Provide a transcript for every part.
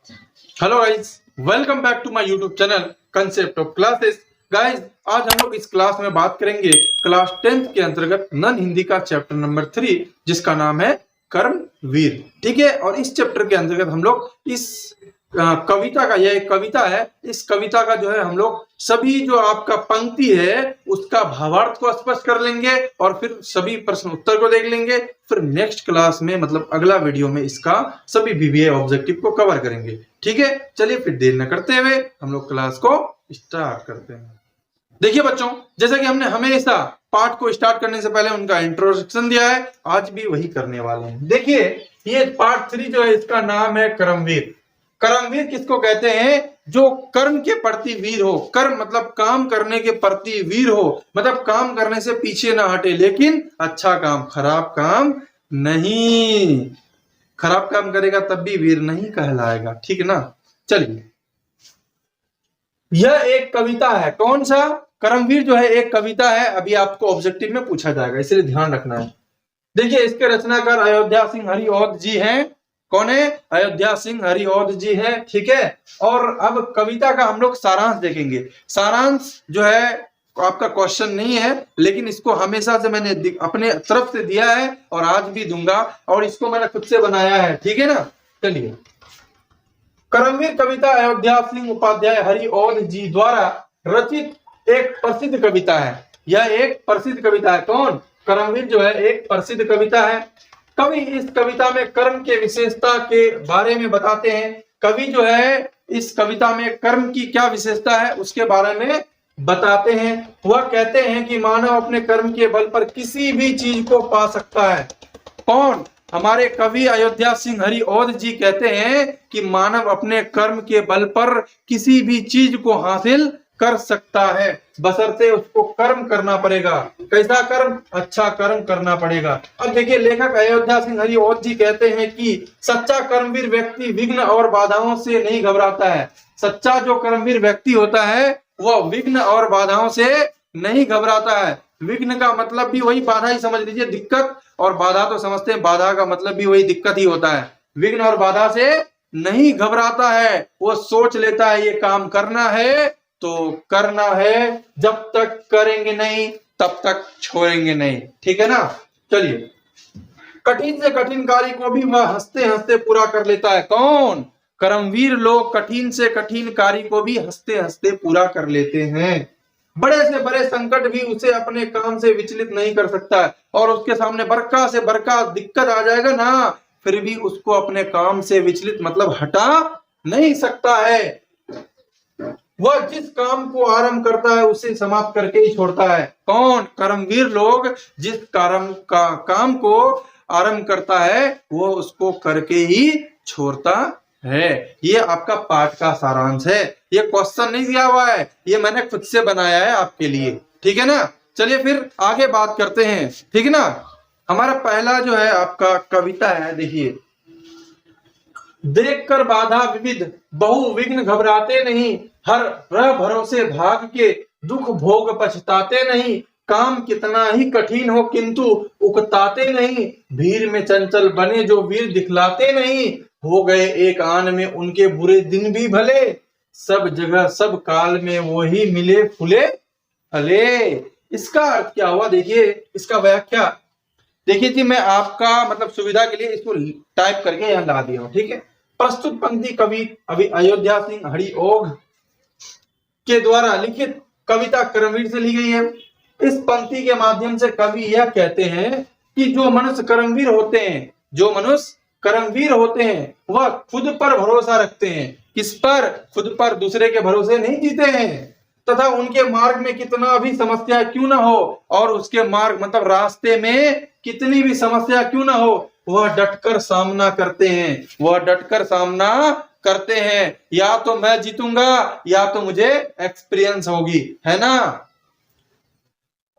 Hello guys, welcome back to my YouTube channel concept of classes. Guys, आज हम लोग इस क्लास में बात करेंगे क्लास 10th के अंतर्गत नन हिंदी का चैप्टर नंबर 3 जिसका नाम है कर्मवीर। ठीक है, और इस चैप्टर के अंतर्गत हम लोग इस कविता का, यह एक कविता है, इस कविता का जो है हम लोग सभी जो आपका पंक्ति है उसका भावार्थ को स्पष्ट कर लेंगे और फिर सभी प्रश्न उत्तर को देख लेंगे। फिर नेक्स्ट क्लास में मतलब अगला वीडियो में इसका सभी बीबीए ऑब्जेक्टिव को कवर करेंगे। ठीक है, चलिए फिर देर न करते हुए हम लोग क्लास को स्टार्ट करते हैं। देखिए बच्चों, जैसा कि हमने हमेशा पाठ को स्टार्ट करने से पहले उनका इंट्रोडक्शन दिया है, आज भी वही करने वाले हैं। देखिए, ये पार्ट 3 जो है इसका नाम है कर्मवीर। कर्मवीर किसको कहते हैं? जो कर्म के प्रति वीर हो। कर्म मतलब काम करने के प्रति वीर हो, मतलब काम करने से पीछे ना हटे, लेकिन अच्छा काम, खराब काम नहीं। खराब काम करेगा तब भी वीर नहीं कहलाएगा। ठीक है ना। चलिए, यह एक कविता है। कौन सा? कर्मवीर जो है एक कविता है, अभी आपको ऑब्जेक्टिव में पूछा जाएगा, इसलिए ध्यान रखना है। देखिए, इसके रचनाकार अयोध्या सिंह हरिऔध जी हैं। कौन है? अयोध्या सिंह हरिऔध जी हैं। ठीक है, और अब कविता का हम लोग सारांश देखेंगे। सारांश जो है आपका क्वेश्चन नहीं है, लेकिन इसको हमेशा से मैंने अपने तरफ से दिया है और आज भी दूंगा, और इसको मैंने खुद से बनाया है। ठीक है ना। चलिए, कर्मवीर कविता अयोध्या सिंह उपाध्याय हरिऔध जी द्वारा रचित एक प्रसिद्ध कविता है। यह एक प्रसिद्ध कविता है। कौन? कर्मवीर जो है एक प्रसिद्ध कविता है। कवि इस कविता में कर्म के विशेषता के बारे में बताते हैं। कवि जो है इस कविता में कर्म की क्या विशेषता है उसके बारे में बताते हैं। वह कहते हैं कि मानव अपने कर्म के बल पर किसी भी चीज को पा सकता है। कौन? हमारे कवि अयोध्या सिंह हरिऔध जी कहते हैं कि मानव अपने कर्म के बल पर किसी भी चीज को हासिल कर सकता है, बशर्ते उसको कर्म करना पड़ेगा। कैसा कर्म? अच्छा कर्म करना पड़ेगा। अब देखिए, लेखक अयोध्या सिंह हरिऔध जी कहते हैं कि सच्चा कर्मवीर व्यक्ति विघ्न और बाधाओं से नहीं घबराता है। सच्चा जो कर्मवीर व्यक्ति होता है वह विघ्न और बाधाओं से नहीं घबराता है। विघ्न का मतलब भी वही बाधा ही समझ लीजिए, दिक्कत, और बाधा तो समझते हैं, बाधा का मतलब भी वही दिक्कत ही होता है। विघ्न और बाधा से नहीं घबराता है। वो सोच लेता है ये काम करना है तो करना है, जब तक करेंगे नहीं तब तक छोड़ेंगे नहीं। ठीक है ना। चलिए, कठिन से कठिन कार्य को भी वह हंसते हंसते पूरा कर लेता है। कौन? कर्मवीर लोग कठिन से कठिन कार्य को भी हंसते हंसते पूरा कर लेते हैं। बड़े से बड़े संकट भी उसे अपने काम से विचलित नहीं कर सकता है, और उसके सामने बरका से बरका दिक्कत आ जाएगा ना, फिर भी उसको अपने काम से विचलित मतलब हटा नहीं सकता है। वह जिस काम को आरंभ करता है उसे समाप्त करके ही छोड़ता है। कौन? कर्मवीर लोग जिस काम को आरंभ करता है वो उसको करके ही छोड़ता है। ये आपका पाठ का सारांश है। ये क्वेश्चन नहीं दिया हुआ है, ये मैंने खुद से बनाया है आपके लिए। ठीक है ना। चलिए फिर आगे बात करते हैं। ठीक है ना। हमारा पहला जो है आपका कविता है, देखिए, देखकर बाधा विविध बहु विघ्न घबराते नहीं, हर भरोसे भाग के दुख भोग पछताते नहीं, काम कितना ही कठिन हो किंतु उकताते नहीं, भीड़ में चंचल बने जो वीर दिखलाते नहीं, हो गए एक आन में उनके बुरे दिन भी भले, सब जगह सब काल में वही मिले फूले फले। इसका अर्थ क्या हुआ? देखिए, इसका व्याख्या देखिए जी, मैं आपका मतलब सुविधा के लिए इसको टाइप करके यहाँ ला दिया हूँ। ठीक है। प्रस्तुत पंक्ति कवि अभी अयोध्या सिंह हरिऔध के द्वारा लिखित कविता कर्मवीर से ली गई है। इस पंक्ति के माध्यम से कवि यह कहते हैं कि जो मनुष्य कर्मवीर होते हैं, जो मनुष्य कर्मवीर होते हैं वह खुद पर भरोसा रखते हैं। किस पर? खुद पर, दूसरे के भरोसे नहीं जीते हैं, तथा उनके मार्ग में कितना भी समस्या क्यों ना हो, और उसके मार्ग मतलब रास्ते में कितनी भी समस्या क्यों ना हो, वह डटकर सामना करते हैं। वह डटकर सामना करते हैं। या तो मैं जीतूंगा या तो मुझे एक्सपीरियंस होगी, है ना।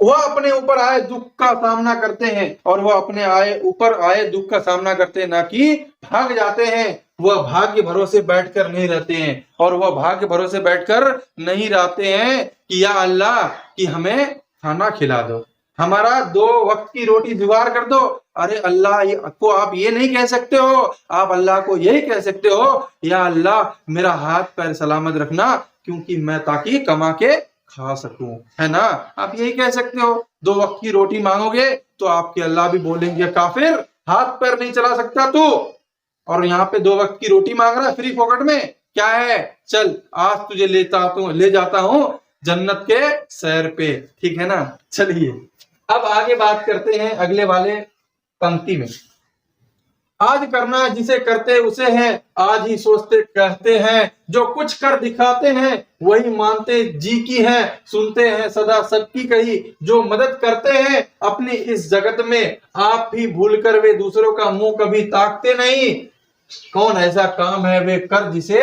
वह अपने ऊपर आए दुख का सामना करते हैं, और वह अपने ऊपर आए दुख का सामना करते हैं, ना कि भाग जाते हैं। वह भाग्य भरोसे बैठकर नहीं रहते हैं, और वह भाग्य भरोसे बैठकर नहीं रहते हैं कि या अल्लाह कि हमें खाना खिला दो, हमारा 2 वक्त की रोटी जुगाड़ कर दो। अरे अल्लाह को आप ये नहीं कह सकते हो, आप अल्लाह को यही कह सकते हो, या अल्लाह मेरा हाथ पैर सलामत रखना, क्योंकि मैं ताकि कमा के खा सकूं, है ना। आप यही कह सकते हो। 2 वक्त की रोटी मांगोगे तो आपके अल्लाह भी बोलेंगे काफिर, हाथ पैर नहीं चला सकता तू, और यहाँ पे 2 वक्त की रोटी मांग रहा है फ्री फोकट में। क्या है, चल आज तुझे ले जाता हूं जन्नत के सैर पे, ठीक है ना। चलिए अब आगे बात करते हैं अगले वाले पंक्ति में। आज करना जिसे करते उसे है, आज ही सोचते कहते हैं, जो कुछ कर दिखाते हैं वही मानते जी की है, सुनते हैं सदा सबकी कही, जो मदद करते हैं अपनी इस जगत में, आप भी भूलकर वे दूसरों का मुंह कभी ताकते नहीं। कौन ऐसा काम है वे कर जिसे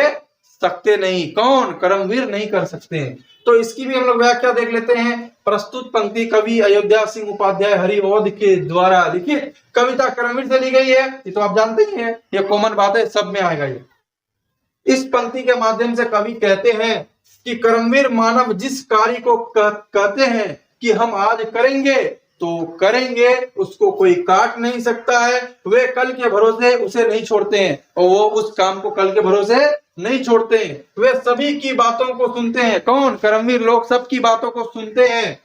सकते नहीं, कौन कर्मवीर नहीं कर सकते। तो इसकी भी हम लोग व्याख्या देख लेते हैं। प्रस्तुत पंक्ति कवि अयोध्या सिंह उपाध्याय हरिओध के द्वारा लिखित कविता कर्मवीर से ली गई है। ये तो आप जानते ही हैं, ये कॉमन बात है, सब में आएगा ये। इस पंक्ति के माध्यम से कवि कहते हैं कि कर्मवीर मानव जिस कार्य को कहते हैं कि हम आज करेंगे तो करेंगे, उसको कोई काट नहीं सकता है। वे कल के भरोसे उसे नहीं छोड़ते हैं, और वो उस काम को कल के भरोसे नहीं छोड़ते हैं। वे सभी की बातों को सुनते हैं। कौन, कर्मवीर लोग सबकी बातों को सुनते हैं,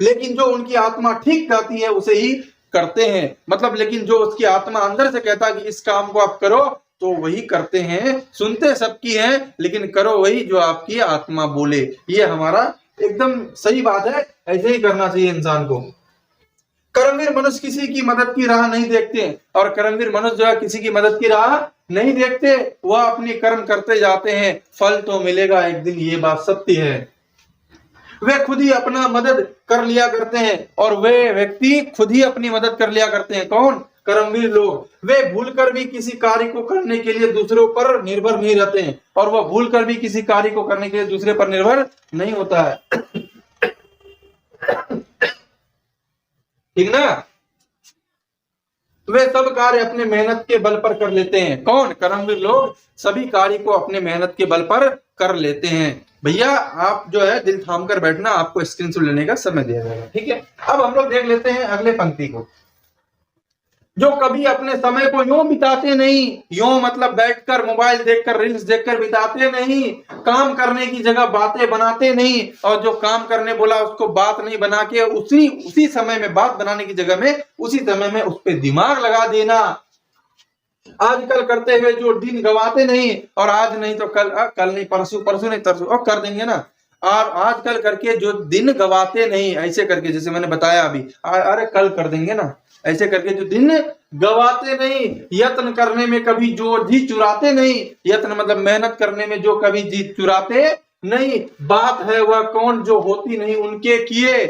लेकिन जो उनकी आत्मा ठीक कहती है उसे ही करते हैं। मतलब लेकिन जो उसकी आत्मा अंदर से कहता है कि इस काम को आप करो, तो वही करते हैं। सुनते सबकी हैं, लेकिन करो वही जो आपकी आत्मा बोले। ये हमारा एकदम सही बात है, ऐसे ही करना चाहिए इंसान को। कर्मवीर मनुष्य किसी की मदद की राह नहीं देखते, और कर्मवीर मनुष्य जो है किसी की मदद की राह नहीं देखते, वह अपनी कर्म करते जाते हैं, फल तो मिलेगा एक दिन, ये बात सत्य है। वे खुद ही अपना मदद कर लिया करते हैं, और वे व्यक्ति खुद ही अपनी मदद कर लिया करते हैं। कौन, कर्मवीर लोग। वे भूलकर भी किसी कार्य को करने के लिए दूसरों पर निर्भर नहीं रहते हैं, और वह भूलकर भी किसी कार्य को करने के लिए दूसरे पर निर्भर नहीं होता है, ठीक ना। वे सब कार्य अपने मेहनत के बल पर कर लेते हैं। कौन, कर्मवीर लोग सभी कार्य को अपने मेहनत के बल पर कर लेते हैं। भैया आप जो है दिल थाम कर बैठना, आपको स्क्रीनशॉट लेने का समय दिया जाएगा, ठीक है। अब हम लोग देख लेते हैं अगले पंक्ति को। जो कभी अपने समय को यूं बिताते नहीं, यूं मतलब बैठकर मोबाइल देखकर रील्स देखकर बिताते नहीं, काम करने की जगह बातें बनाते नहीं, और जो काम करने बोला उसको बात नहीं बना के उसी समय में, बात बनाने की जगह में उसी समय में उस पर दिमाग लगा देना। आजकल करते हुए जो दिन गवाते नहीं, और आज नहीं तो कल नहीं परसों नहीं तरसों और कर देंगे ना, और आजकल करके जो दिन गवाते नहीं, ऐसे करके जैसे मैंने बताया अभी, अरे कल कर देंगे ना, ऐसे करके जो दिन गवाते नहीं, यत्न करने में कभी जो जी चुराते नहीं, यत्न मतलब मेहनत करने में जो कभी जी चुराते नहीं, बात है वह कौन जो होती नहीं उनके किए,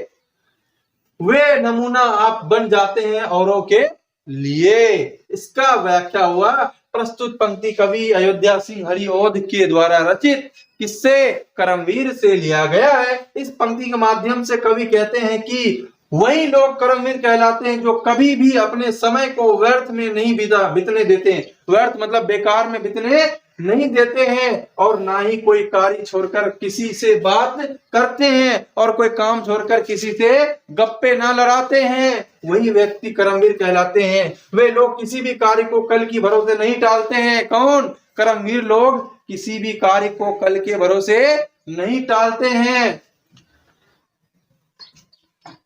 वे नमूना आप बन जाते हैं औरों के लिए। इसका व्याख्या हुआ प्रस्तुत पंक्ति कवि अयोध्या सिंह हरिओध के द्वारा रचित किससे, कर्मवीर से लिया गया है। इस पंक्ति के माध्यम से कवि कहते हैं कि वही लोग कर्मवीर कहलाते हैं जो कभी भी अपने समय को व्यर्थ में नहीं बीतने देते हैं। व्यर्थ मतलब बेकार में बीतने नहीं देते हैं, और ना ही कोई कार्य छोड़कर किसी से बात करते हैं, और कोई काम छोड़कर किसी से गप्पे ना लड़ाते हैं। वही व्यक्ति कर्मवीर कहलाते हैं। वे लोग किसी भी कार्य को कल की भरोसे नहीं टालते हैं। कौन, कर्मवीर लोग किसी भी कार्य को कल के भरोसे नहीं टालते हैं।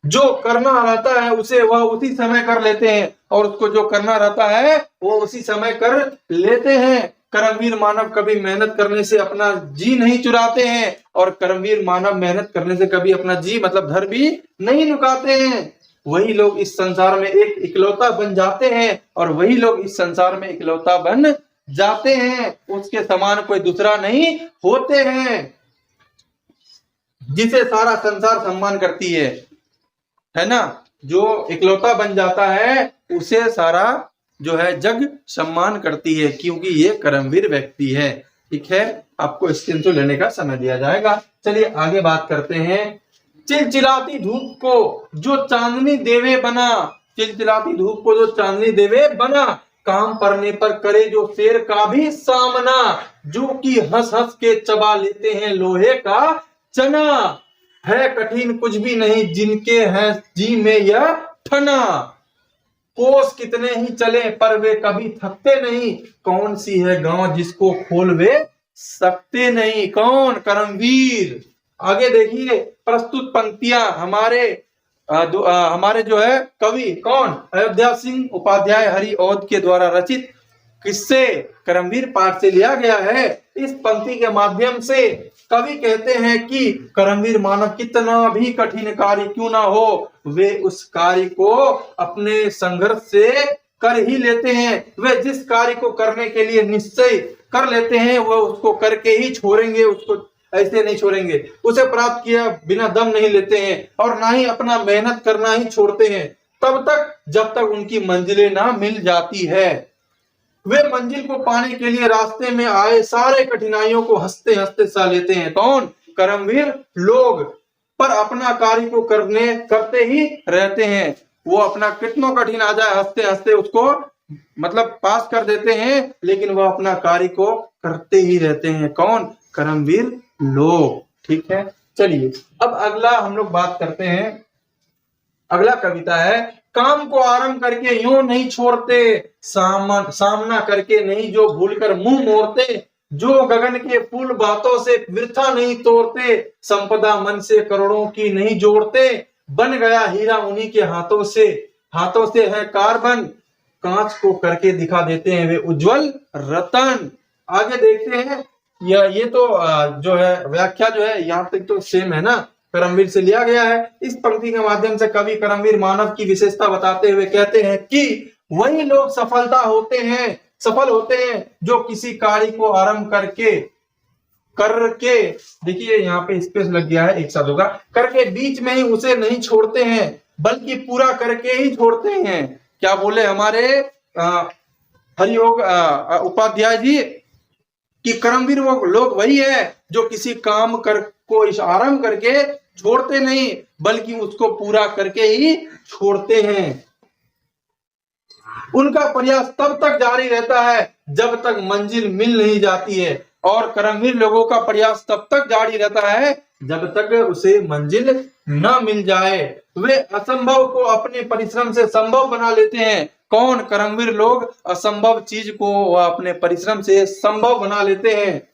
जो करना रहता है उसे वह उसी समय कर लेते हैं, और उसको जो करना रहता है वो उसी समय कर लेते हैं। कर्मवीर मानव कभी मेहनत करने से अपना जी नहीं चुराते हैं, और कर्मवीर मानव मेहनत करने से कभी अपना जी मतलब धर भी नहीं नुकाते हैं। वही लोग इस संसार में एक इकलौता बन जाते हैं, और वही लोग इस संसार में इकलौता बन जाते हैं, उसके समान कोई दूसरा नहीं होते हैं, जिसे सारा संसार सम्मान करती है ना। जो इकलौता बन जाता है उसे सारा जो है जग सम्मान करती है, क्योंकि ये कर्मवीर व्यक्ति है, ठीक है। आपको स्क्रीनशॉट लेने का समय दिया जाएगा। चलिए आगे बात करते हैं। चिलचिलाती धूप को जो चांदनी देवे बना, चिलचिलाती धूप को जो चांदनी देवे बना, काम पड़ने पर करे जो शेर का भी सामना, जो कि हंस हंस के चबा लेते हैं लोहे का चना। है कठिन कुछ भी नहीं जिनके है जी में यह ठना, कोस कितने ही चले पर वे कभी थकते नहीं, कौन सी है गांव जिसको खोल वे सकते नहीं, कौन? करमवीर। आगे देखिए प्रस्तुत पंक्तियां हमारे जो है कवि कौन? अयोध्या सिंह उपाध्याय हरिऔध के द्वारा रचित किससे? करमवीर पाठ से लिया गया है। इस पंक्ति के माध्यम से कवि कहते हैं कि करमवीर मानव कितना भी कठिन कार्य क्यों ना हो, वे उस कार्य को अपने संघर्ष से कर ही लेते हैं। वे जिस कार्य को करने के लिए निश्चय कर लेते हैं वह उसको करके ही छोड़ेंगे, उसको ऐसे नहीं छोड़ेंगे। उसे प्राप्त किया बिना दम नहीं लेते हैं और ना ही अपना मेहनत करना ही छोड़ते हैं तब तक जब तक उनकी मंजिलें ना मिल जाती है। वे मंजिल को पाने के लिए रास्ते में आए सारे कठिनाइयों को हंसते हंसते सह लेते हैं, कौन? करमवीर लोग। पर अपना कार्य को करते ही रहते हैं। वो अपना कितना कठिन आ जाए हंसते हंसते उसको मतलब पास कर देते हैं, लेकिन वह अपना कार्य को करते ही रहते हैं, कौन? करमवीर लोग। ठीक है, चलिए अब अगला हम लोग बात करते हैं। अगला कविता है, काम को आरंभ करके यूं नहीं छोड़ते, सामना करके नहीं जो भूलकर मुंह मोड़ते, जो गगन के फूल बातों से वृथा नहीं तोड़ते, संपदा मन से करोड़ों की नहीं जोड़ते, बन गया हीरा उन्हीं के हाथों से है कार्बन, कांच को करके दिखा देते हैं वे उज्जवल रतन। आगे देखते हैं, ये तो जो है व्याख्या जो है यहाँ तक तो सेम है ना, करमवीर से लिया गया है। इस पंक्ति के माध्यम से कवि करमवीर मानव की विशेषता बताते हुए कहते हैं कि वही लोग सफल होते हैं जो किसी कार्य को आरंभ करके देखिए यहाँ पे स्पेस लग गया है, एक साथ होगा, करके बीच में ही उसे नहीं छोड़ते हैं बल्कि पूरा करके ही छोड़ते हैं। क्या बोले हमारे हरियोग उपाध्याय जी कि करमवीर वो लोग वही है जो किसी काम को आरंभ करके छोड़ते नहीं बल्कि उसको पूरा करके ही छोड़ते हैं। उनका प्रयास तब तक जारी रहता है जब तक मंजिल मिल नहीं जाती है, और करमवीर लोगों का प्रयास तब तक जारी रहता है जब तक उसे मंजिल न मिल जाए। वे असंभव को अपने परिश्रम से संभव बना लेते हैं, कौन? करमवीर लोग असंभव चीज को अपने परिश्रम से संभव बना लेते हैं।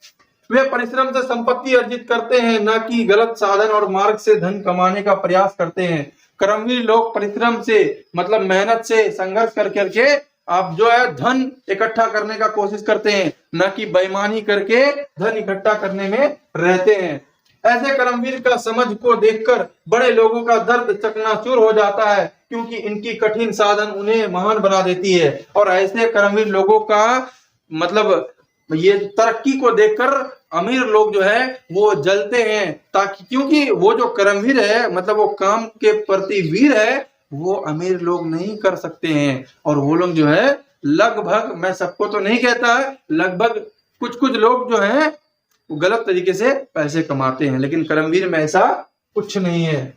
वे परिश्रम से संपत्ति अर्जित करते हैं, न कि गलत साधन और मार्ग से धन कमाने का प्रयास करते हैं। करमवीर लोग परिश्रम से मतलब मेहनत से संघर्ष करके आप जो है धन इकट्ठा करने का कोशिश करते हैं, न कि बेईमानी करके धन इकट्ठा करने में रहते हैं। ऐसे करमवीर का समझ को देखकर बड़े लोगों का दर्द चकनाचूर हो जाता है, क्योंकि इनकी कठिन साधन उन्हें महान बना देती है। और ऐसे करमवीर लोगों का मतलब ये तरक्की को देखकर अमीर लोग जो है वो जलते हैं, ताकि क्योंकि वो जो करमवीर है मतलब वो काम के प्रति वीर है, वो अमीर लोग नहीं कर सकते हैं। और वो लोग जो है लगभग, मैं सबको तो नहीं कहता है, लगभग कुछ लोग जो हैं वो गलत तरीके से पैसे कमाते हैं, लेकिन करमवीर में ऐसा कुछ नहीं है।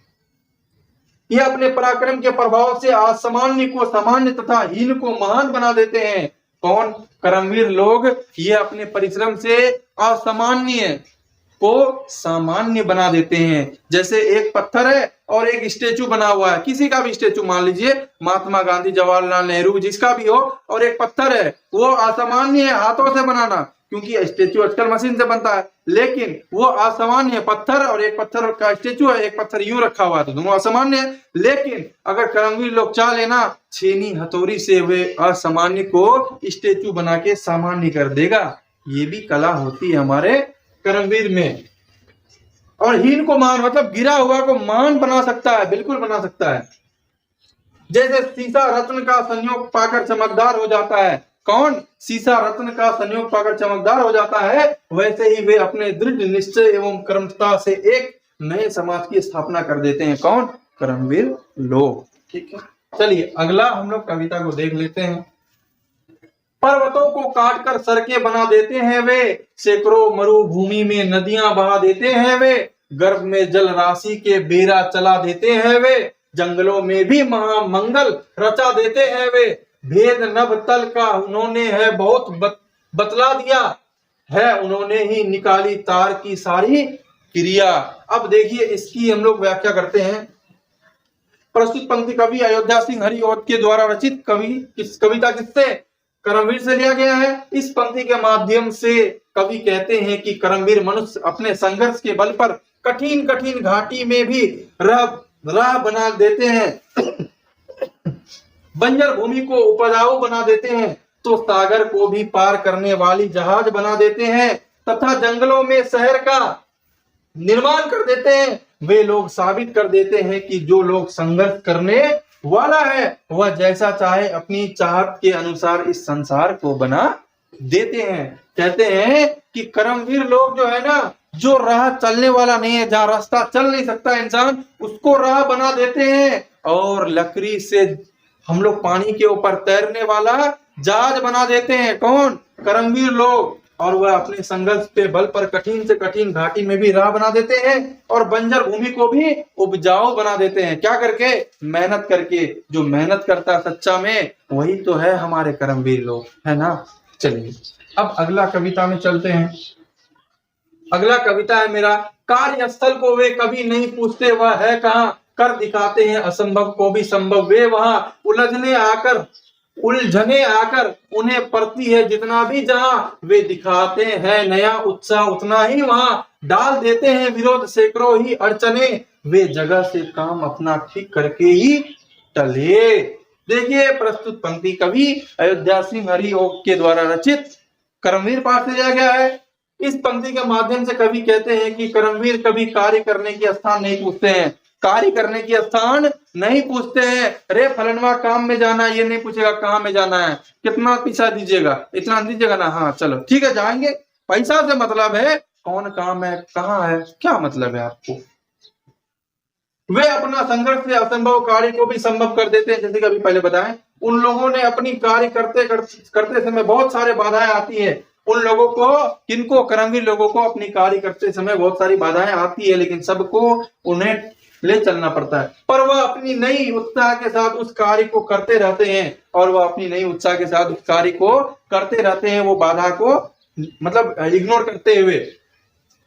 ये अपने पराक्रम के प्रभाव से असामान्य को सामान्य तथा हीन को महान बना देते हैं, कौन? करमवीर लोग। ये अपने परिश्रम से असामान्य को सामान्य बना देते हैं। जैसे एक पत्थर है और एक स्टेचू बना हुआ है, किसी का भी स्टेचू मान लीजिए, महात्मा गांधी, जवाहरलाल नेहरू, जिसका भी हो, और एक पत्थर है वो असामान्य है हाथों से बनाना, क्योंकि स्टेचू आजकल मशीन से बनता है, लेकिन वो असामान्य है। पत्थर और एक पत्थर का स्टेचू है, एक पत्थर यूं रखा हुआ है, तो दोनों असामान्य है। लेकिन अगर करमवीर लोग चाह लेना, छेनी हथौड़ी से वे असामान्य को स्टेचू बना के सामान्य कर देगा। ये भी कला होती है हमारे करमवीर में। और हीन को महान मतलब गिरा हुआ को महान बना सकता है, बिल्कुल बना सकता है। जैसे शीशा रत्न का संयोग पाकर चमकदार हो जाता है, कौन? शीशा रत्न का संयोग पाकर चमकदार हो जाता है, वैसे ही वे अपने दृढ़ निश्चय एवं कर्मठता से एक नए समाज की स्थापना कर देते हैं, कौन? करमवीर लोग। ठीक है, चलिए अगला हम लोग कविता को देख लेते हैं। पर्वतों को काटकर सड़कें बना देते हैं वे, सैकड़ों मरुभूमि में नदियां बहा देते हैं वे, गर्भ में जल राशि के बेरा चला देते हैं वे, जंगलों में भी महामंगल रचा देते हैं वे, भेद नभ तल का उन्होंने है बहुत बतला दिया है, उन्होंने ही निकाली तार की सारी क्रिया। अब देखिए इसकी हम लोग व्याख्या करते हैं। प्रस्तुत पंक्ति कवि अयोध्या सिंह हरिऔध के द्वारा रचित कविता किससे? करमवीर से लिया गया है। इस पंक्ति के माध्यम से कवि कहते हैं कि करमवीर मनुष्य अपने संघर्ष के बल पर कठिन कठिन घाटी में भी राह बना देते हैं, बंजर भूमि को उपजाऊ बना देते हैं, तो सागर को भी पार करने वाली जहाज बना देते हैं तथा जंगलों में शहर का निर्माण कर देते हैं। वे लोग साबित कर देते हैं कि जो लोग संघर्ष करने वाला है वह जैसा चाहे अपनी चाहत के अनुसार इस संसार को बना देते हैं। कहते हैं कि करमवीर लोग जो है ना, जो राह चलने वाला नहीं है, जहां रास्ता चल नहीं सकता इंसान, उसको राह बना देते हैं। और लकड़ी से हम लोग पानी के ऊपर तैरने वाला जहाज बना देते हैं। कौन? करमवीर लोग। और वह अपने संघर्ष के बल पर कठिन से कठिन घाटी में भी राह बना देते हैं और बंजर भूमि को भी उपजाऊ बना देते हैं। क्या करके? मेहनत करके। जो मेहनत करता सच्चा में, वही तो है हमारे करमवीर लोग, है ना। चलिए अब अगला कविता में चलते हैं। अगला कविता है मेरा, कार्यस्थल को वे कभी नहीं पूछते वह है कहाँ, कर दिखाते हैं असंभव को भी संभव वे वहां, उलझने आकर उन्हें पड़ती है जितना भी जहां, वे दिखाते हैं नया उत्साह उतना ही वहां, डाल देते हैं विरोध सैकड़ों ही अड़चने, वे जगह से काम अपना ठीक करके ही टले। देखिए प्रस्तुत पंक्ति कवि अयोध्या सिंह हरिऔध के द्वारा रचित करमवीर पाठ से लिया गया है। इस पंक्ति के माध्यम से कवि कहते हैं कि करमवीर कभी कार्य करने की स्थान नहीं पूछते हैं, कार्य करने की स्थान नहीं पूछते हैं। रे फलनवा काम में जाना, ये नहीं पूछेगा कहाँ में जाना है, कितना पैसा दीजिएगा, इतना दीजिएगा ना, हाँ चलो ठीक है जाएंगे। पैसा से मतलब है कौन काम है, कहाँ है, क्या मतलब है आपको। वे अपना संघर्ष से असंभव कार्य को भी संभव कर देते हैं। जैसे कि अभी पहले बताएं, उन लोगों ने अपनी कार्य करते समय बहुत सारे बाधाएं आती है। उन लोगों को, किनको? करमवीर लोगों को अपनी कार्य करते समय बहुत सारी बाधाएं आती है, लेकिन सबको उन्हें ले चलना पड़ता है। पर वह अपनी नई उत्साह के साथ उस कार्य को करते रहते हैं, और वह अपनी नई उत्साह के साथ उस कार्य को करते रहते हैं, वो बाधा को मतलब इग्नोर करते हुए।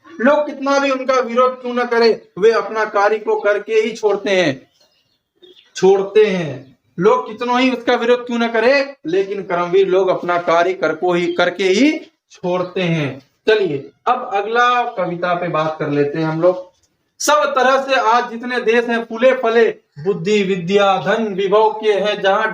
लोग कितना भी उनका विरोध क्यों न करे, वे अपना कार्य को करके ही छोड़ते हैं। लोग कितना ही उसका विरोध क्यों न करे, लेकिन करमवीर लोग अपना कार्य करके ही छोड़ते हैं। चलिए अब अगला कविता पे बात कर लेते हैं हम लोग। सब तरह से आज जितने देश हैं फूले फले, बुद्धि विद्या धन विभव के हैं जहां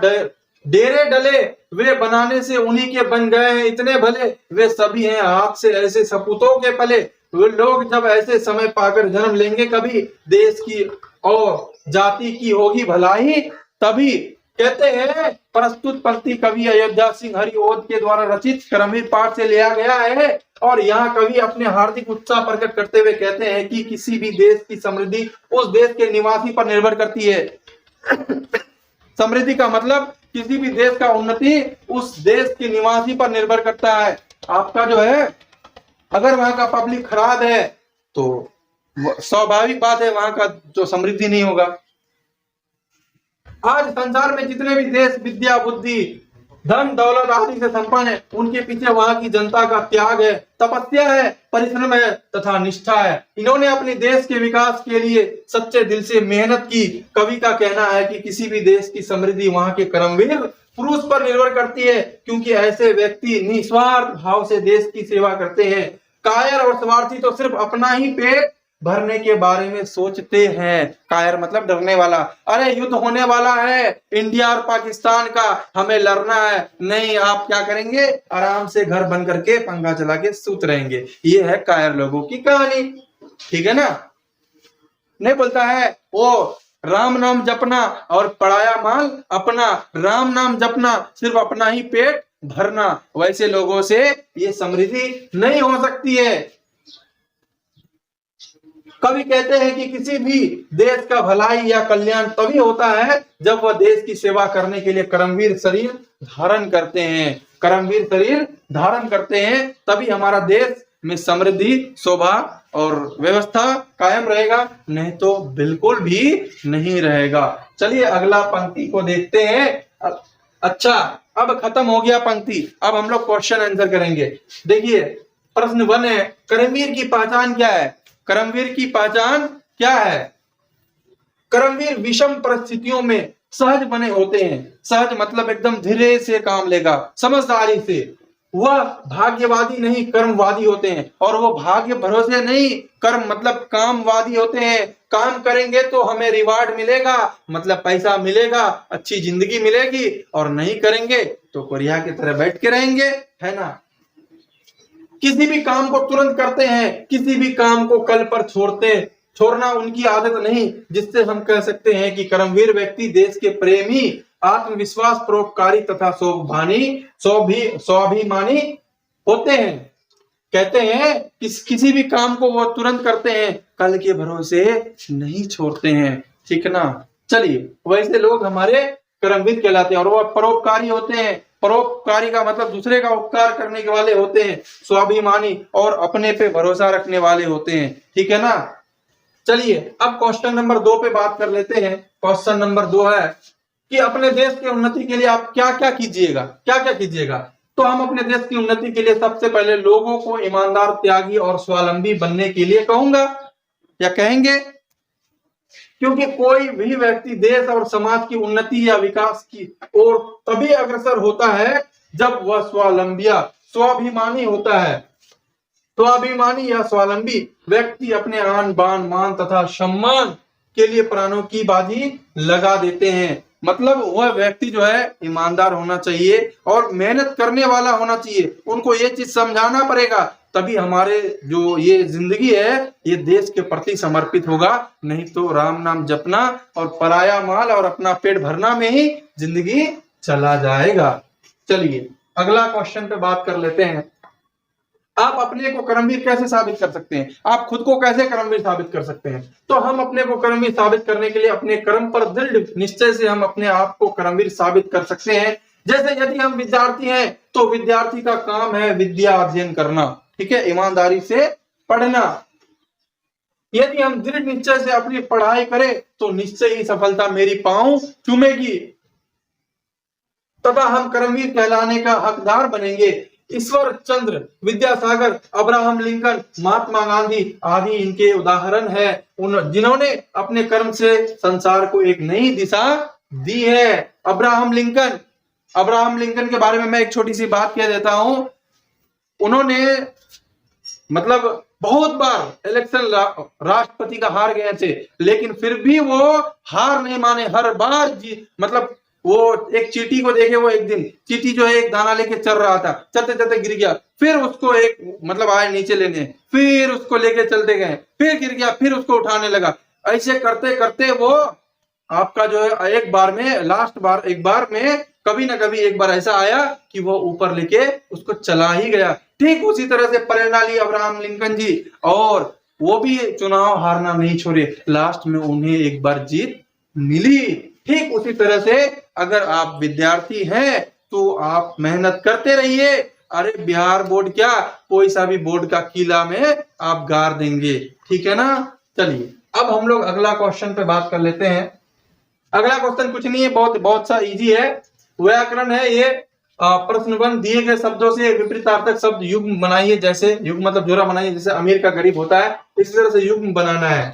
डेरे डले, वे बनाने से उन्हीं के बन गए हैं इतने भले, वे सभी हैं हाथ से ऐसे सपूतों के पले। वे लोग जब ऐसे समय पाकर जन्म लेंगे कभी, देश की और जाति की होगी भलाई तभी। कहते हैं प्रस्तुत पंक्ति कवि अयोध्या सिंह हरिऔध के द्वारा रचित करमवीर पाठ से लिया गया है, और यहाँ कवि अपने हार्दिक उत्साह प्रकट करते हुए कहते हैं कि किसी भी देश की समृद्धि उस देश के निवासी पर निर्भर करती है। समृद्धि का मतलब किसी भी देश का उन्नति उस देश के निवासी पर निर्भर करता है। आपका जो है, अगर वहां का पब्लिक खराब है तो स्वाभाविक बात है वहां का जो समृद्धि नहीं होगा। आज संसार में जितने भी देश विद्या बुद्धि धन दौलत आदि से संपन्न है, उनके पीछे वहां की जनता का त्याग है, तपस्या है, परिश्रम है तथा निष्ठा है। इन्होंने अपने देश के विकास के लिए सच्चे दिल से मेहनत की। कवि का कहना है कि किसी भी देश की समृद्धि वहां के करमवीर पुरुष पर निर्भर करती है, क्योंकि ऐसे व्यक्ति निस्वार्थ भाव से देश की सेवा करते हैं। कायर और स्वार्थी तो सिर्फ अपना ही पेट भरने के बारे में सोचते हैं। कायर मतलब डरने वाला, अरे युद्ध होने वाला है इंडिया और पाकिस्तान का, हमें लड़ना है। नहीं, आप क्या करेंगे, आराम से घर बंद करके पंखा चला के सूत रहेंगे। ये है कायर लोगों की कहानी, ठीक है ना। नहीं बोलता है वो राम नाम जपना और पराया माल अपना, राम नाम जपना सिर्फ अपना ही पेट भरना। वैसे लोगों से ये समृद्धि नहीं हो सकती है। कवि कहते हैं कि किसी भी देश का भलाई या कल्याण तभी होता है जब वह देश की सेवा करने के लिए करमवीर शरीर धारण करते हैं। करमवीर शरीर धारण करते हैं तभी हमारा देश में समृद्धि शोभा और व्यवस्था कायम रहेगा, नहीं तो बिल्कुल भी नहीं रहेगा। चलिए अगला पंक्ति को देखते हैं। अच्छा, अब खत्म हो गया पंक्ति, अब हम लोग क्वेश्चन आंसर करेंगे। देखिए प्रश्न 1 है, करमवीर की पहचान क्या है। कर्मवीर की पहचान क्या है? कर्मवीर विषम परिस्थितियों में सहज बने होते हैं। सहज मतलब एकदम धीरे से काम लेगा, समझदारी से। वह भाग्यवादी नहीं कर्मवादी होते हैं, और वो भाग्य भरोसे नहीं, कर्म मतलब कामवादी होते हैं। काम करेंगे तो हमें रिवार्ड मिलेगा, मतलब पैसा मिलेगा, अच्छी जिंदगी मिलेगी, और नहीं करेंगे तो कोरिया की तरह बैठ के रहेंगे, है ना। किसी भी काम को तुरंत करते हैं, किसी भी काम को कल पर छोड़ना उनकी आदत नहीं, जिससे हम कह सकते हैं कि कर्मवीर व्यक्ति देश के प्रेमी, आत्मविश्वास, परोपकारी तथा स्वाभिमानी होते हैं। कहते हैं किसी भी काम को वो तुरंत करते हैं, कल के भरोसे नहीं छोड़ते हैं, ठीक ना। चलिए, वैसे लोग हमारे कर्मवीर कहलाते हैं। और वह परोपकारी होते हैं। परोपकारी का मतलब दूसरे का उपकार करने के वाले होते हैं। स्वाभिमानी और अपने पे भरोसा रखने वाले होते हैं, ठीक है ना। चलिए, अब क्वेश्चन नंबर 2 पे बात कर लेते हैं। क्वेश्चन नंबर 2 है कि अपने देश की उन्नति के लिए आप क्या क्या कीजिएगा। तो हम अपने देश की उन्नति के लिए सबसे पहले लोगों को ईमानदार, त्यागी और स्वावलंबी बनने के लिए कहूंगा या कहेंगे, क्योंकि कोई भी व्यक्ति देश और समाज की उन्नति या विकास की ओर तभी अग्रसर होता है जब वह स्वाभिमानी होता है। स्वाभिमानी या स्वावलंबी व्यक्ति अपने आन बान, मान तथा सम्मान के लिए प्राणों की बाजी लगा देते हैं। मतलब वह व्यक्ति जो है ईमानदार होना चाहिए और मेहनत करने वाला होना चाहिए। उनको ये चीज समझाना पड़ेगा, तभी हमारे जो ये जिंदगी है ये देश के प्रति समर्पित होगा। नहीं तो राम नाम जपना और पराया माल और अपना पेट भरना में ही जिंदगी चला जाएगा। चलिए, अगला क्वेश्चन पे बात कर लेते हैं। आप अपने को कर्मवीर कैसे साबित कर सकते हैं? आप खुद को कैसे कर्मवीर साबित कर सकते हैं? तो हम अपने को कर्मवीर साबित करने के लिए अपने कर्म पर दृढ़ निश्चय से हम अपने आप को कर्मवीर साबित कर सकते हैं। जैसे यदि हम विद्यार्थी हैं तो विद्यार्थी का काम है विद्या अध्ययन करना, ठीक है, ईमानदारी से पढ़ना। यदि हम दृढ़ निश्चय से अपनी पढ़ाई करें तो निश्चय ही सफलता मेरी पांव चूमेगी, तथा हम कर्मवीर कहलाने का हकदार बनेंगे। ईश्वर चंद्र, विद्यासागर, अब्राहम लिंकन, महात्मा गांधी आदि इनके उदाहरण है, जिन्होंने अपने कर्म से संसार को एक नई दिशा दी है। अब्राहम लिंकन के बारे में मैं एक छोटी सी बात कह देता हूं। उन्होंने मतलब बहुत बार इलेक्शन राष्ट्रपति का हार गए थे, लेकिन फिर भी वो हार नहीं माने, हर बार मतलब वो एक चींटी को देखे, वो एक दिन चींटी जो है एक दाना लेके चल रहा था, चलते चलते गिर गया, फिर उसको एक मतलब आए नीचे लेने, फिर उसको लेके चलते गए, फिर गिर गया, फिर उसको उठाने लगा। ऐसे करते करते वो आपका जो है एक बार में कभी ना कभी एक बार ऐसा आया कि वो ऊपर लेके उसको चला ही गया। ठीक उसी तरह से प्रेरणा ली अब्राहम लिंकन जी, और वो भी चुनाव हारना नहीं छोड़े, लास्ट में उन्हें एक बार जीत मिली। ठीक उसी तरह से अगर आप विद्यार्थी हैं तो आप मेहनत करते रहिए। अरे बिहार बोर्ड क्या, कोई सा भी बोर्ड का किला में आप गाड़ देंगे, ठीक है ना। चलिए, अब हम लोग अगला क्वेश्चन पे बात कर लेते हैं। अगला क्वेश्चन कुछ नहीं है, बहुत सा इजी है, व्याकरण है ये। प्रश्नबंध दिए गए शब्दों से विपरीतार्थक शब्द युग्म बनाइए। जैसे युग्म मतलब जोड़ा बनाइए, जैसे अमीर का गरीब होता है, इस तरह से युग्म बनाना है।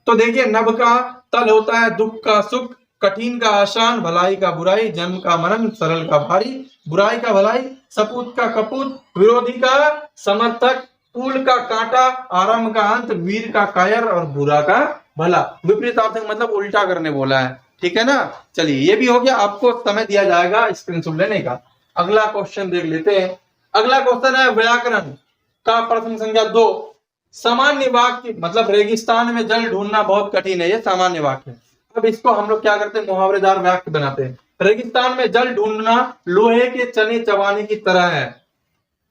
तो देखिए, नभ का तल होता है, दुख का सुख, कठिन का आसान, भलाई का बुराई, जन्म का मरण, सरल का भारी, बुराई का भलाई, सपूत का कपूत, विरोधी का समर्थक, फूल का कांटा, आरंभ का अंत, वीर का कायर और बुरा का भला। विपरीतार्थक मतलब उल्टा करने बोला है, ठीक है ना। चलिए, ये भी हो गया, आपको समय दिया जाएगा स्क्रीनशॉट लेने का। अगला क्वेश्चन देख लेते हैं। अगला क्वेश्चन है व्याकरण का प्रश्न संख्या 2। सामान्य वाक्य मतलब रेगिस्तान में जल ढूंढना बहुत कठिन है, ये सामान्य वाक्य है। अब इसको हम लोग क्या करते हैं, मुहावरेदार वाक्य बनाते हैं। रेगिस्तान में जल ढूंढना लोहे के चने चबाने की तरह है।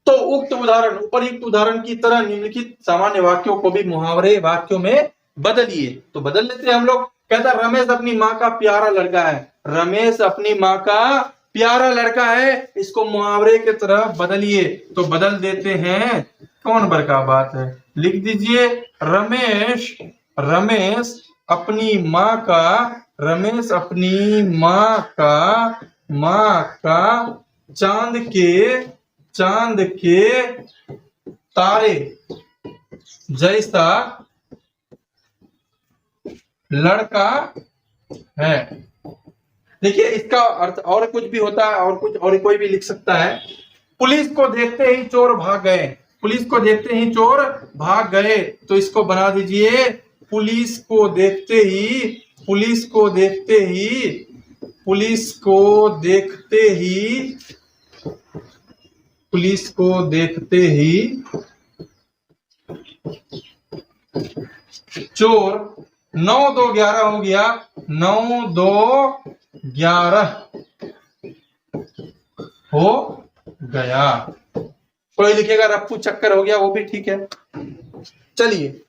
तो उक्त उदाहरण, उपयुक्त उदाहरण की तरह निम्नलिखित सामान्य वाक्यों को भी मुहावरे वाक्यों में बदलिए। तो बदल लेते हैं हम लोग। कहता रमेश अपनी माँ का प्यारा लड़का है। रमेश अपनी माँ का प्यारा लड़का है, इसको मुहावरे की तरह बदलिए। तो बदल देते हैं, कौन बड़का बात है, लिख दीजिए रमेश अपनी माँ का चांद के तारे जैसा लड़का है। देखिए इसका अर्थ और कुछ भी होता है और कुछ और कोई भी लिख सकता है। पुलिस को देखते ही चोर भाग गए, पुलिस को देखते ही चोर भाग गए, तो इसको बना दीजिए पुलिस को देखते ही, पुलिस को देखते ही, पुलिस को देखते ही, पुलिस को देखते ही चोर 9-2-11 हो गया, 9-2-11 हो गया। कोई लिखेगा रप्पू चक्कर हो गया, वो भी ठीक है। चलिए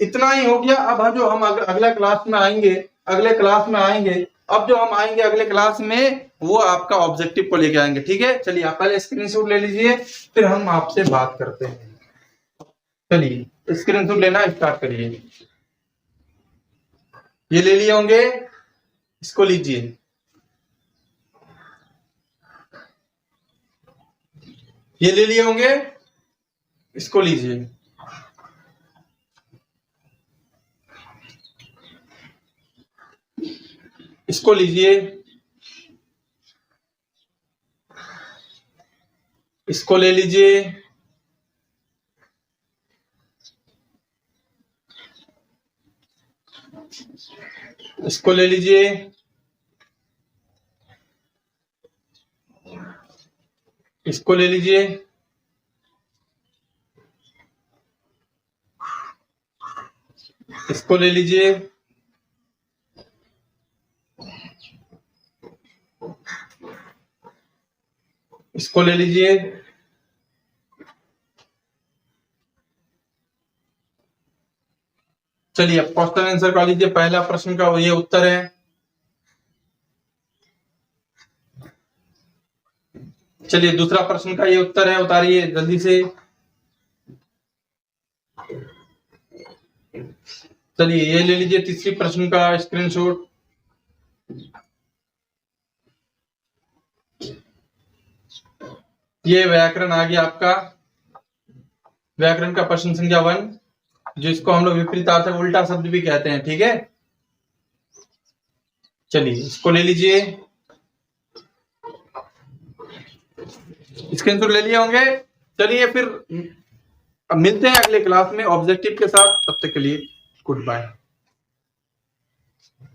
इतना ही हो गया। अब जो हम अगले क्लास में आएंगे, अगले क्लास में आएंगे, अब जो हम आएंगे अगले क्लास में वो आपका ऑब्जेक्टिव को लेके आएंगे, ठीक है। चलिए आप पहले स्क्रीनशॉट ले लीजिए, फिर हम आपसे बात करते हैं। चलिए स्क्रीनशॉट लेना स्टार्ट करिए। ये ले लिए होंगे, इसको लीजिए। ये ले लिए होंगे, इसको लीजिए। इसको लीजिए, इसको ले लीजिए, इसको ले लीजिए, इसको ले लीजिए, इसको ले लीजिए, इसको ले लीजिए, चलिए अब क्वेश्चन आंसर कर लीजिए। पहला प्रश्न का ये उत्तर है। चलिए दूसरा प्रश्न का ये उत्तर है, उतारिए जल्दी से। चलिए ये ले लीजिए तीसरी प्रश्न का स्क्रीनशॉट। ये व्याकरण आ गया आपका, व्याकरण का प्रश्न संख्या 1, जिसको हम लोग विपरीतार्थ उल्टा शब्द भी कहते हैं, ठीक है। चलिए इसको ले लीजिए, स्क्रीनशॉट ले लिए होंगे। चलिए फिर मिलते हैं अगले क्लास में ऑब्जेक्टिव के साथ, तब तक के लिए गुड बाय।